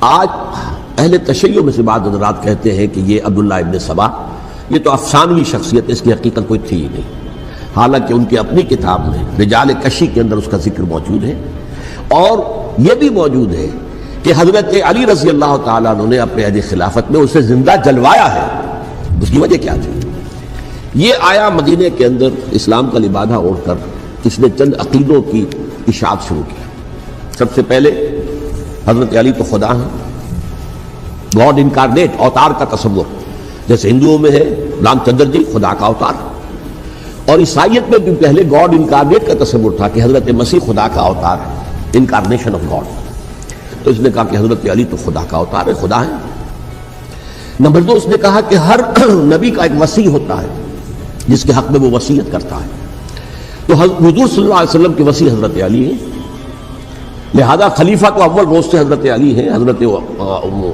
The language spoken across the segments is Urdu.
آج اہل تشیع میں سے بعض حضرات کہتے ہیں کہ یہ عبداللہ ابن سبا یہ تو افسانوی شخصیت ہے، اس کی حقیقت کوئی تھی ہی نہیں، حالانکہ ان کی اپنی کتاب میں رجال کشی کے اندر اس کا ذکر موجود ہے، اور یہ بھی موجود ہے کہ حضرت علی رضی اللہ تعالیٰ عنہ نے اپنے عہد خلافت میں اسے زندہ جلوایا ہے۔ اس کی وجہ کیا تھی؟ یہ آیا مدینے کے اندر اسلام کا لبادہ اوڑھ کر اس نے چند عقیدوں کی اشاعت شروع کی۔ سب سے پہلے حضرت علی تو خدا ہیں، گاڈ انکارنیٹ، اوتار کا تصور، جیسے ہندوؤں میں ہے رام چندر جی خدا کا اوتار، اور عیسائیت میں بھی پہلے گاڈ انکارنیٹ کا تصور تھا کہ حضرت مسیح خدا کا اوتار ہے، انکارنیشن آف گاڈ۔ تو اس نے کہا کہ حضرت علی تو خدا کا اوتار ہے، خدا ہے۔ نمبر 2، اس نے کہا کہ ہر نبی کا ایک وصی ہوتا ہے جس کے حق میں وہ وصیت کرتا ہے، تو حضور صلی اللہ علیہ وسلم کے وصی حضرت علی ہیں، لہذا خلیفہ تو اول روز سے حضرت علی ہیں، حضرت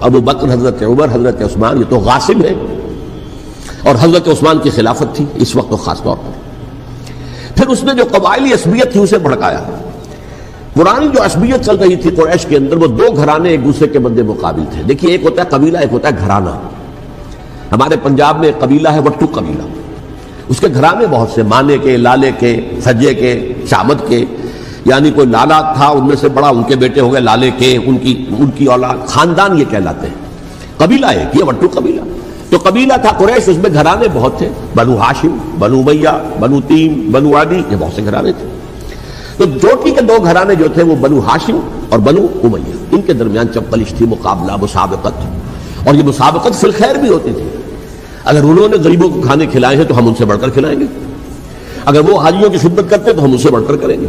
ابو بکر، حضرت عمر، حضرت عثمان، یہ تو غاصب ہے، اور حضرت عثمان کی خلافت تھی اس وقت تو خاص طور پر۔ پھر اس نے جو قبائلی عصبیت تھی اسے بھڑکایا۔ پرانی جو عصبیت چل رہی تھی قریش کے اندر، وہ دو گھرانے ایک دوسرے کے مد مقابل تھے۔ دیکھیے، ایک ہوتا ہے قبیلہ، ایک ہوتا ہے گھرانہ۔ ہمارے پنجاب میں ایک قبیلہ ہے وٹو قبیلہ، اس کے گھرانے بہت سے، مانے کے، لالے کے، سجے کے، شامت کے، یعنی کوئی لالا تھا ان میں سے بڑا، ان کے بیٹے ہو گئے لالے کے، ان کی اولاد، خاندان یہ کہلاتے ہیں۔ قبیلہ ایک، یہ وٹو قبیلہ۔ جو قبیلہ تھا قریش، اس میں گھرانے بہت تھے، بنو ہاشم، بنو امیہ، بنو تیم، بنو عدی، یہ بہت سے گھرانے تھے۔ تو چوٹی کے دو گھرانے جو تھے وہ بنو ہاشم اور بنو امیہ، ان کے درمیان چپقلش تھی، مقابلہ، مسابقت، اور یہ مسابقت فی الخیر بھی ہوتی تھی۔ اگر انہوں نے غریبوں کو کھانے کھلائے ہیں تو ہم ان سے بڑھ کر کھلائیں گے، اگر وہ حاجیوں کی خدمت کرتے تو ہم ان سے بڑھ کر کریں گے۔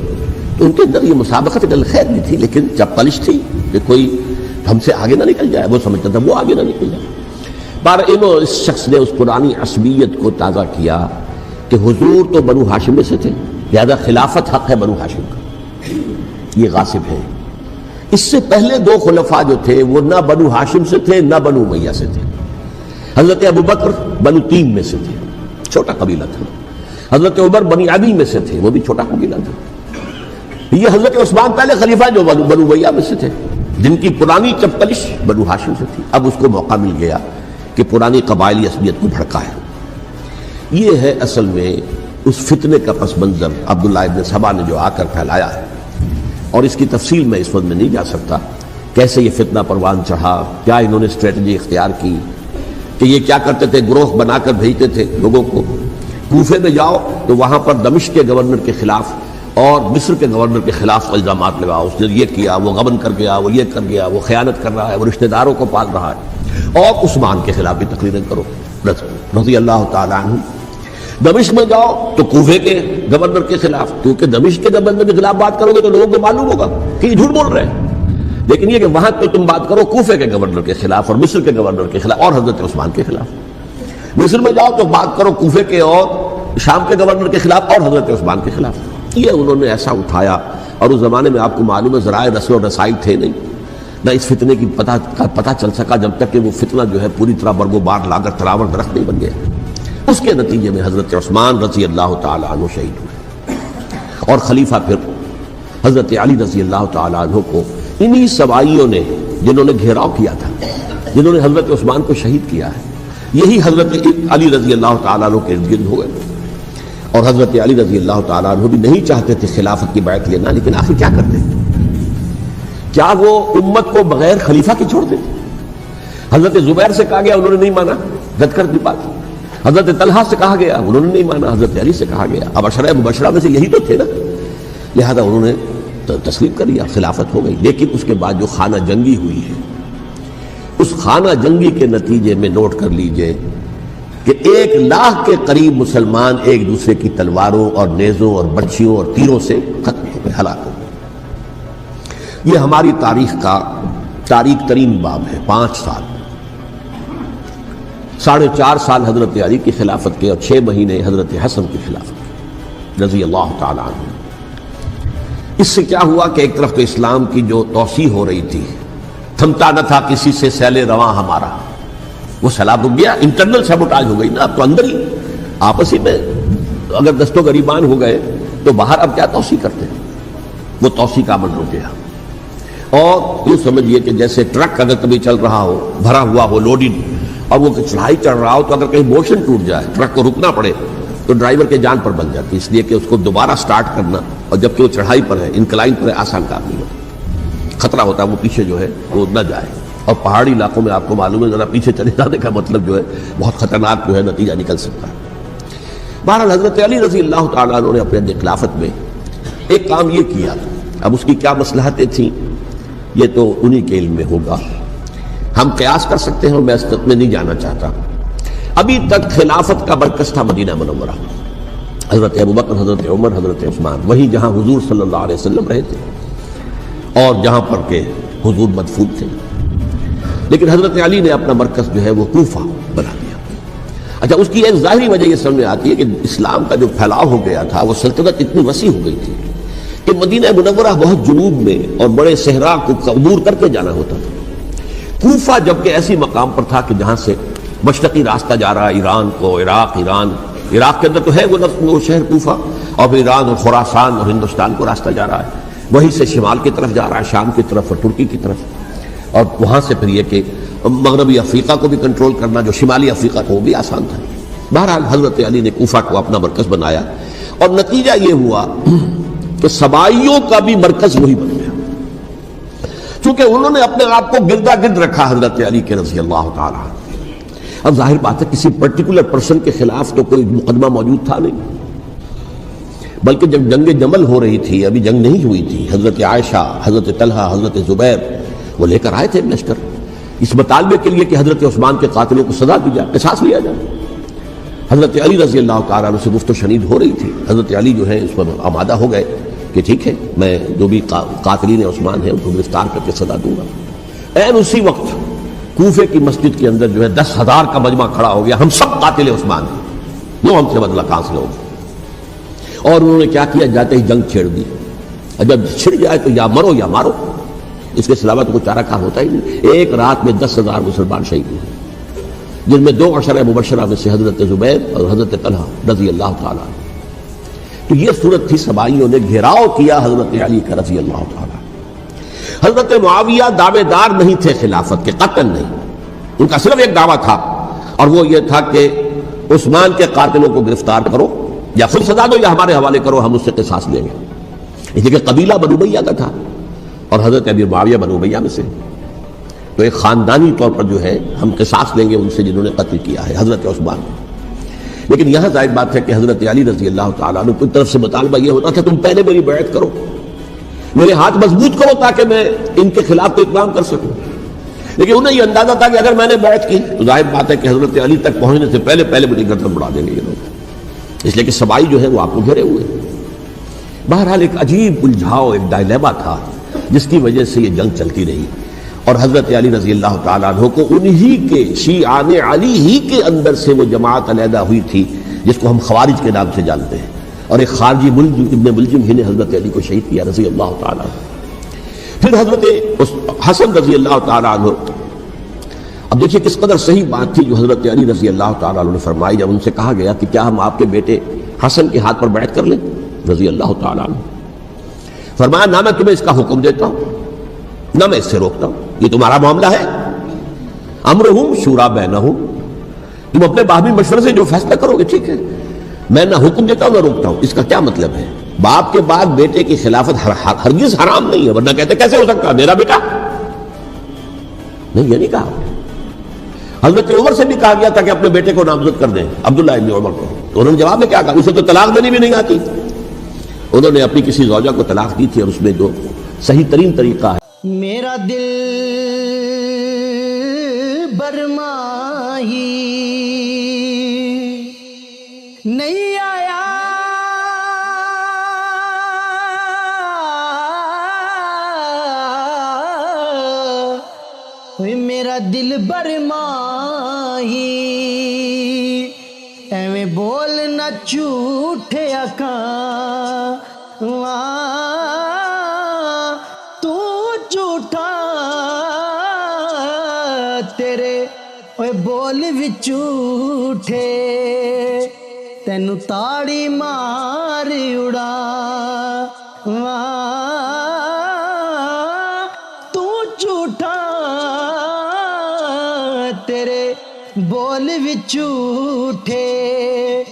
تو ان کے اندر یہ مسابقت خیر بھی تھی، لیکن چپقلش تھی کہ کوئی ہم سے آگے نہ نکل جائے، وہ سمجھتا تھا وہ آگے نہ نکل جائے۔ اس شخص نے اس پرانی عصبیت کو تازہ کیا کہ حضور تو بنو ہاشم میں سے تھے، لہذا خلافت حق ہے بنو ہاشم کا، یہ غاصب ہے۔ اس سے پہلے دو خلفاء جو تھے وہ نہ بنو ہاشم سے تھے نہ بنو امیہ سے تھے۔ حضرت ابو بکر بنو تیم میں سے تھے، چھوٹا قبیلہ تھا۔ حضرت عمر بنی عدی میں سے تھے، وہ بھی چھوٹا قبیلہ تھا۔ یہ حضرت عثمان پہلے خلیفہ جو بنو امیہ میں سے تھے، جن کی پرانی چپقلش بنو ہاشم سے تھی۔ اب اس کو موقع مل گیا کہ پرانی قبائلی عصبیت کو بھڑکائے۔ یہ ہے اصل میں اس فتنے کا پس منظر عبداللہ ابن سبا نے جو آ کر پھیلایا ہے، اور اس کی تفصیل میں اس وقت میں نہیں جا سکتا، کیسے یہ فتنہ پروان چڑھا، کیا انہوں نے اسٹریٹجی اختیار کی، کہ یہ کیا کرتے تھے، گروہ بنا کر بھیجتے تھے لوگوں کو، کوفے میں جاؤ تو وہاں پر دمشق کے گورنر کے خلاف اور مصر کے گورنر کے خلاف الزامات لگاؤ، اس نے یہ کیا، وہ غبن کر گیا، وہ یہ کر گیا، وہ خیانت کر رہا ہے، وہ رشتہ داروں کو پال رہا ہے، اور عثمان کے خلاف بھی تقریریں کرو رضی اللہ تعالیٰ عنہ۔ دمشق میں جاؤ تو کوفے کے گورنر کے خلاف، کیونکہ دمشق کے گورنر کے خلاف بات کرو گے تو لوگوں کو معلوم ہوگا کہ یہ جھوٹ بول رہے ہیں، لیکن یہ کہ وہاں تو تم بات کرو کوفے کے گورنر کے خلاف اور مصر کے گورنر کے خلاف اور حضرت عثمان کے خلاف۔ مصر میں جاؤ تو بات کرو کوفے کے اور شام کے گورنر کے خلاف اور حضرت عثمان کے خلاف۔ یہ انہوں نے ایسا اٹھایا، اور اس زمانے میں آپ کو معلوم ہے ذرائع رسل و رسائل تھے نہیں، نہ اس فتنے کی پتہ چل سکا جب تک کہ وہ فتنہ جو ہے پوری طرح برگ و بار لا کر تراور درخت نہیں بن گیا۔ اس کے نتیجے میں حضرت عثمان رضی اللہ تعالیٰ عنہ شہید ہوئے، اور خلیفہ پھر حضرت علی رضی اللہ تعالیٰ عنہ کو انہی سوائیوں نے، جنہوں نے گھیراؤ کیا تھا، جنہوں نے حضرت عثمان کو شہید کیا ہے، یہی حضرت علی رضی اللہ تعالیٰ عنہ کے ارد گرد ہو گئے۔ اور حضرت علی رضی اللہ تعالیٰ عنہ بھی نہیں چاہتے تھے خلافت کی بیعت لینا، لیکن آخر کیا کرتے؟ کیا وہ امت کو بغیر خلیفہ کے چھوڑ دیتے؟ حضرت زبیر سے کہا گیا، انہوں نے نہیں مانا، رد کر دی بات۔ حضرت طلحہ سے کہا گیا، انہوں نے نہیں مانا، حضرت علی سے کہا گیا، اب عشرہ مبشرہ میں سے یہی تو تھے نا، لہذا انہوں نے تسلیم کر لیا، خلافت ہو گئی۔ لیکن اس کے بعد جو خانہ جنگی ہوئی ہے، اس خانہ جنگی کے نتیجے میں نوٹ کر لیجئے کہ 1,00,000 کے قریب مسلمان ایک دوسرے کی تلواروں اور نیزوں اور بچھیوں اور تیروں سے ختم ہو گئے، ہلاک ہو گئے۔ یہ ہماری تاریخ کا تاریخ ترین باب ہے۔ 5 سال، 4.5 سال حضرت علی کی خلافت کے، اور 6 مہینے حضرت حسن کی خلافت رضی اللہ تعالیٰ عنہ۔ اس سے کیا ہوا کہ ایک طرف تو اسلام کی جو توسیع ہو رہی تھی، تھمتا نہ تھا کسی سے سیل رواں ہمارا، وہ سیلاب رک گیا، انٹرنل سیبوٹاج ہو گئی نا، اب تو اندر ہی آپس ہی میں اگر دستوں گریبان ہو گئے تو باہر اب کیا توسیع کرتے ہیں، وہ توسیع کا عمل رک گیا۔ اور یوں سمجھیے کہ جیسے ٹرک اگر کبھی چل رہا ہو بھرا ہوا ہو لوڈڈ اور وہ چڑھائی چڑھ رہا ہو تو اگر کہیں موشن ٹوٹ جائے ٹرک کو رکنا پڑے تو ڈرائیور کے جان پر بن جاتی ہے، اس لیے کہ اس کو دوبارہ سٹارٹ کرنا اور جبکہ وہ چڑھائی پر ہے انکلائن پر ہے آسان کام نہیں ہوتا، خطرہ ہوتا ہے وہ پیچھے جو ہے وہ نہ جائے، اور پہاڑی علاقوں میں آپ کو معلوم ہے ذرا پیچھے چلے جانے کا مطلب جو ہے بہت خطرناک جو ہے نتیجہ نکل سکتا ہے۔ بہرحال حضرت علی رضی اللہ تعالیٰ عنہ نے اپنے خلافت میں ایک کام یہ کیا، اب اس کی کیا مصلحتیں تھیں یہ تو انہی کے علم میں ہوگا، ہم قیاس کر سکتے ہیں اور میں اس تک میں نہیں جانا چاہتا۔ ابھی تک خلافت کا مرکز تھا مدینہ منورہ، حضرت ابوبکر، حضرت عمر، حضرت عثمان، وہی جہاں حضور صلی اللہ علیہ وسلم رہے تھے اور جہاں پر کہ حضور مدفون تھے، لیکن حضرت علی نے اپنا مرکز جو ہے وہ کوفہ بنا دیا۔ اچھا، اس کی ایک ظاہری وجہ یہ سمجھ میں آتی ہے کہ اسلام کا جو پھیلاؤ ہو گیا تھا وہ سلطنت اتنی وسیع ہو گئی تھی کہ مدینہ منورہ بہت جنوب میں اور بڑے صحرا کو عبور کر کے جانا ہوتا تھا۔ کوفہ جبکہ ایسی مقام پر تھا کہ جہاں سے مشرقی راستہ جا رہا ہے ایران کو، عراق کے اندر تو ہے وہ شہر کوفہ، اور پھر ایران اور خراسان اور ہندوستان کو راستہ جا رہا ہے، وہیں سے شمال کی طرف جا رہا ہے، شام کی طرف اور ترکی کی طرف، اور وہاں سے پھر یہ کہ مغربی افریقہ کو بھی کنٹرول کرنا جو شمالی افریقہ کو، وہ بھی آسان تھا۔ بہرحال حضرت علی نے کوفہ کو اپنا مرکز بنایا اور نتیجہ یہ ہوا کہ سبائیوں کا بھی مرکز وہی بن گیا، چونکہ انہوں نے اپنے آپ کو گردا گرد رکھا حضرت علی کے رضی اللہ تعالیٰ۔ اب ظاہر بات ہے کسی پرٹیکولر پرسن کے خلاف تو کوئی مقدمہ موجود تھا نہیں، بلکہ جب جنگ جمل ہو رہی تھی، ابھی جنگ نہیں ہوئی تھی، حضرت عائشہ، حضرت طلحہ، حضرت زبیر وہ لے کر آئے تھے لشکر اس مطالبے کے لیے کہ حضرت عثمان کے قاتلوں کو سزا دی جائے، قصاص لیا جائے۔ حضرت علی رضی اللہ تعالیٰ عنہ سے گفت و شنید ہو رہی تھی، حضرت علی جو ہے اس پر آمادہ ہو گئے کہ ٹھیک ہے میں جو بھی قاتلین عثمان ہیں ان کو گرفتار کر کے سزا دوں گا۔ این اسی وقت کوفے کی مسجد کے اندر جو ہے 10,000 کا مجمع کھڑا ہو گیا، ہم سب قاتل عثمان ہیں، لو ہم سے بدلہ کہاں سے لوگ، اور انہوں نے کیا کیا، جاتے ہی جنگ چھیڑ دی، جب چھڑ جائے تو یا مرو یا مارو، اس کے علاوہ تو کوئی چارہ کار ہوتا ہی نہیں۔ ایک رات میں 10,000 مسلمان شہید ہوئے، جن میں 2 عشرہ مبشرہ میں سے حضرت زبیر اور حضرت طلحہ رضی اللہ تعالیٰ۔ تو یہ صورت تھی، سبائیوں نے گھیراؤ کیا حضرت علی کا رضی اللہ تعالیٰ۔ حضرت معاویہ دعوے دار نہیں تھے خلافت کے، قطعاً نہیں، ان کا صرف ایک دعویٰ تھا اور وہ یہ تھا کہ عثمان کے قاتلوں کو گرفتار کرو یا خود سزا دو یا ہمارے حوالے کرو، ہم اس سے قصاص لیں گے۔ اس لیے کہ قبیلہ بنو امیہ کا تھا اور حضرت ابی معاویہ بنو امیہ میں سے، تو ایک خاندانی طور پر جو ہے ہم قصاص لیں گے ان سے جنہوں نے قتل کیا ہے حضرت عثمان۔ لیکن یہاں ظاہر بات ہے کہ حضرت علی رضی اللہ تعالیٰ عنہ کی طرف سے مطالبہ یہ ہوتا تھا تم پہلے میری بیعت کرو، میرے ہاتھ مضبوط کرو تاکہ میں ان کے خلاف کوئی اقدام کر سکوں۔ لیکن انہیں یہ اندازہ تھا کہ اگر میں نے بیعت کی تو ظاہر بات ہے کہ حضرت علی تک پہنچنے سے پہلے مجھے گردن بڑھا دیں گے یہ لوگ، اس لیے کہ سبائی جو ہے وہ آپ کو گھیرے ہوئے۔ بہرحال ایک عجیب الجھاؤ، ایک ڈائلیما تھا جس کی وجہ سے یہ جنگ چلتی رہی، اور حضرت علی رضی اللہ تعالیٰ عنہ کو انہی کے شیعان علی ہی کے اندر سے وہ جماعت علیحدہ ہوئی تھی جس کو ہم خوارج کے نام سے جانتے ہیں، اور ایک خارجی ابن ملجم ہی نے حضرت علی کو شہید کیا رضی اللہ تعالیٰ عنہ۔ پھر حضرت حسن رضی اللہ تعالیٰ عنہ، اب دیکھیے کس قدر صحیح بات تھی جو حضرت علی رضی اللہ تعالیٰ عنہ نے فرمائی جب ان سے کہا گیا کہ کیا ہم آپ کے بیٹے حسن کے ہاتھ پر بیعت کر لیں رضی اللہ تعالیٰ عنہ۔ فرمایا نہ میں تمہیں اس کا حکم دیتا ہوں نہ میں اس سے روکتا ہوں، یہ تمہارا معاملہ ہے، امرہم شورا بینہم، تم اپنے باہمی مشورے سے جو فیصلہ کرو گے ٹھیک ہے، میں نہ حکم دیتا ہوں نہ روکتا ہوں۔ اس کا کیا مطلب ہے؟ باپ کے بعد بیٹے کی خلافت ہرگز حرام نہیں ہے، ورنہ کہتے کیسے ہو سکتا میرا بیٹا؟ نہیں، یہ نہیں کہا۔ حضرت عمر سے بھی کہا گیا تھا کہ اپنے بیٹے کو نامزد کر دیں، عبداللہ ابن عمر کو، تو انہوں نے جواب میں کیا کہا؟ اسے تو طلاق دینی بھی نہیں آتی۔ انہوں نے اپنی کسی زوجہ کو طلاق دی تھی، اور اس میں جو صحیح ترین طریقہ ہے، میرا دل برماہی نہیں آیا، میرا دل برماہی ایویں بولنا جھوٹے آکاں تو جھوٹا تیرے اوے بول وچ جھوٹے تینو تاڑی مار اڑا ਤੇਰੇ ਬੋਲ ਵਿੱਚ ਝੂਠੇ।